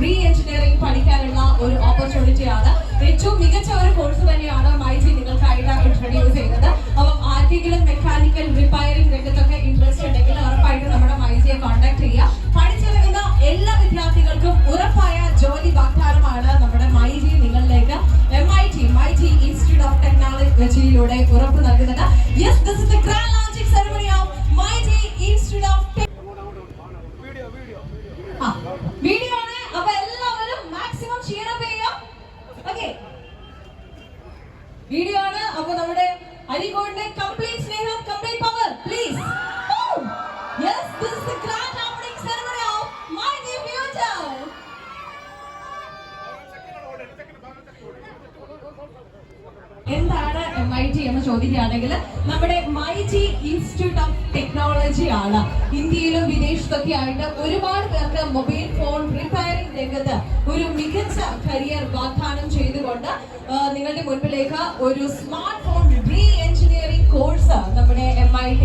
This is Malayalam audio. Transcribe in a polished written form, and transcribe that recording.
റീ എഞ്ചിനീയറിംഗ് പഠിക്കാനുള്ള ഒരു ഓപ്പർച്യൂണിറ്റി ആണ്. ഏറ്റവും മികച്ച ഒരു കോഴ്സ് തന്നെയാണ് മൈജി നിങ്ങൾക്കായിട്ട് ഇൻട്രൊഡ്യൂസ് ചെയ്യുന്നത്. അപ്പം ആർക്കെങ്കിലും മെക്കാനിക്കൽ റിപ്പയറിംഗ് രംഗത്തൊക്കെ ഇൻട്രസ്റ്റ് ഉണ്ടെങ്കിൽ ഉറപ്പായിട്ടും നമ്മുടെ മൈജിയെ കോൺടാക്ട് ചെയ്യുക. പഠിച്ചിറങ്ങുന്ന എല്ലാ വിദ്യാർത്ഥികൾക്കും ഉറപ്പായ ജോലി വാഗ്ദാനമാണ് നമ്മുടെ മൈജി നിങ്ങളിലേക്ക് മൈജി ഇൻസ്റ്റിറ്റ്യൂട്ട് ഓഫ് ടെക്നോളജിയിലൂടെ ഉറപ്പ് നൽകുന്നത്. Yes, this is the grand launching ceremony of myG institute of video ആണ്. അപ്പൊ എല്ലാവരും മാക്സിമം ഷെയർ ചെയ്യാം. ഓക്കേ, വീഡിയോ ആണ്. അപ്പൊ നമ്മുടെ അരികോടിന്റെ കംപ്ലീറ്റ് സ്നേഹം, complete power, please. Yes, this is the grand opening ceremony of myG future. എന്താണ് MIT എന്ന് ചോദിക്കുകയാണെങ്കിൽ നമ്മുടെ മൈജി ഇൻസ്റ്റിറ്റ്യൂട്ട് ഓഫ് ടെക്നോളജി ആണ്. ഇന്ത്യയിലും വിദേശത്തൊക്കെ ആയിട്ട് ഒരുപാട് പേർക്ക് മൊബൈൽ ഫോൺ റിപ്പയറിംഗ് രംഗത്ത് ഒരു മികച്ച കരിയർ വാഗ്ദാനം ചെയ്തുകൊണ്ട് നിങ്ങളുടെ മുൻപിലേക്ക് ഒരു smart phone re engineering course നമ്മുടെ MIT